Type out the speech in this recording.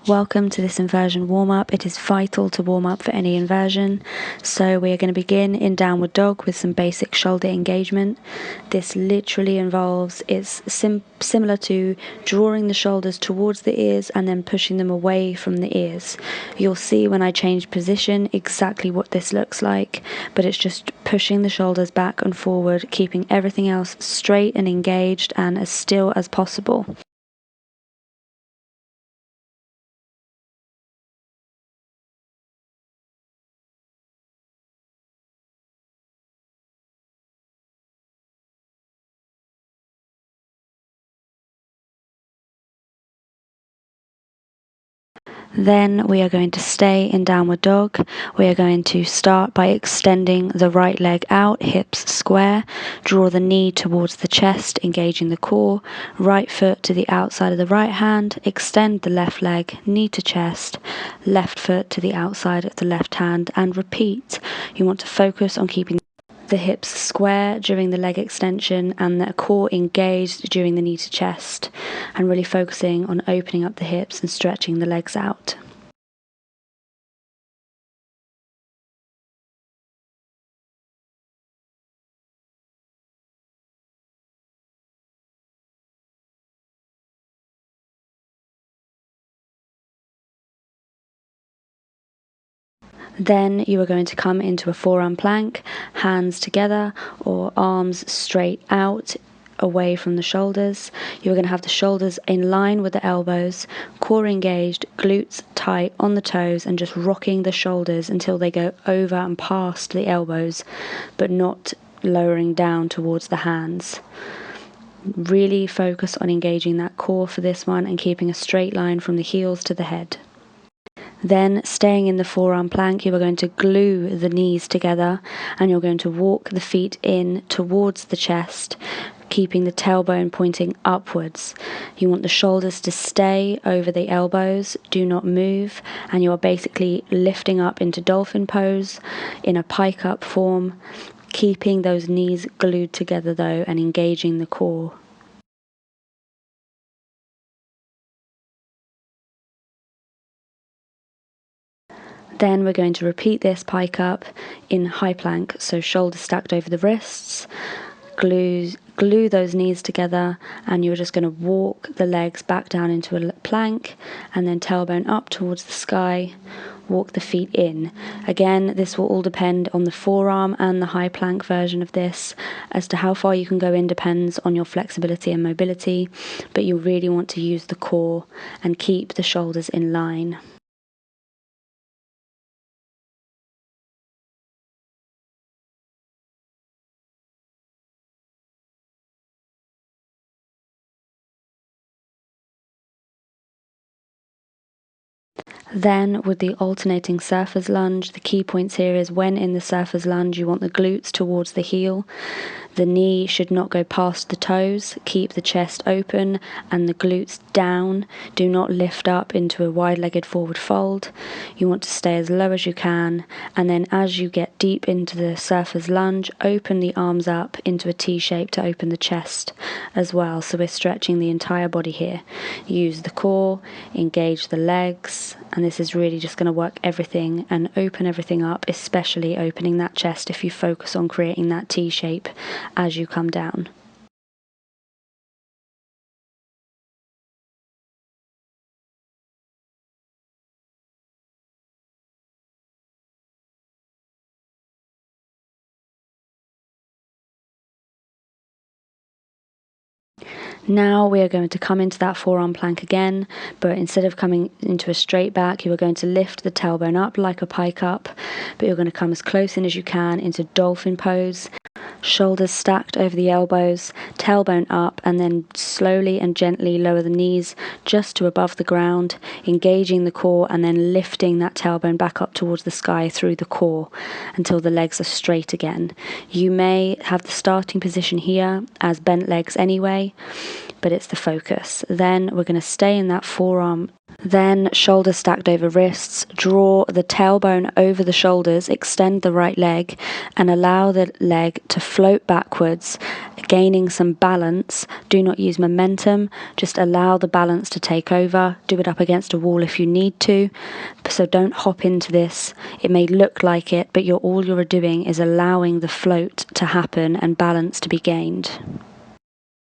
Welcome to this inversion warm-up. It is vital to warm up for any inversion. So we are going to begin in downward dog with some basic shoulder engagement. This literally involves, it's similar to drawing the shoulders towards the ears and then pushing them away from the ears. You'll see when I change position exactly what this looks like, but it's just pushing the shoulders back and forward, keeping everything else straight and engaged and as still as possible. Then we are going to stay in downward dog. We are going to start by extending the right leg out, hips square, draw the knee towards the chest, engaging the core, right foot to the outside of the right hand, extend the left leg, knee to chest, left foot to the outside of the left hand, and repeat. You want to focus on keeping the hips square during the leg extension and the core engaged during the knee to chest, and really focusing on opening up the hips and stretching the legs out. Then you are going to come into a forearm plank, hands together or arms straight out, away from the shoulders. You're going to have the shoulders in line with the elbows, core engaged, glutes tight on the toes, and just rocking the shoulders until they go over and past the elbows, but not lowering down towards the hands. Really focus on engaging that core for this one and keeping a straight line from the heels to the head. Then, staying in the forearm plank, you are going to glue the knees together and you're going to walk the feet in towards the chest, keeping the tailbone pointing upwards. You want the shoulders to stay over the elbows, do not move, and you are basically lifting up into dolphin pose in a pike up form, keeping those knees glued together though and engaging the core. Then we're going to repeat this pike up in high plank, so shoulders stacked over the wrists, glue those knees together, and you're just going to walk the legs back down into a plank and then tailbone up towards the sky, walk the feet in. Again, this will all depend on the forearm and the high plank version of this. As to how far you can go in depends on your flexibility and mobility, but you really want to use the core and keep the shoulders in line. Then with the alternating surfer's lunge, the key points here is when in the surfer's lunge you want the glutes towards the heel. The knee should not go past the toes. Keep the chest open and the glutes down. Do not lift up into a wide-legged forward fold. You want to stay as low as you can, and then as you get deep into the surfer's lunge, open the arms up into a T shape to open the chest as well. So we're stretching the entire body here. Use the core, engage the legs, and this is really just going to work everything and open everything up, especially opening that chest if you focus on creating that T shape as you come down. Now we are going to come into that forearm plank again, but instead of coming into a straight back, you are going to lift the tailbone up like a pike up, but you're going to come as close in as you can into dolphin pose. Shoulders stacked over the elbows, tailbone up, and then slowly and gently lower the knees just to above the ground, engaging the core and then lifting that tailbone back up towards the sky through the core until the legs are straight again. You may have the starting position here as bent legs anyway, but it's the focus. Then we're going to stay in that forearm. Then shoulders stacked over wrists, draw the tailbone over the shoulders, extend the right leg and allow the leg to float backwards, gaining some balance. Do not use momentum, just allow the balance to take over. Do it up against a wall if you need to. So don't hop into this. It may look like it, but all you're doing is allowing the float to happen and balance to be gained.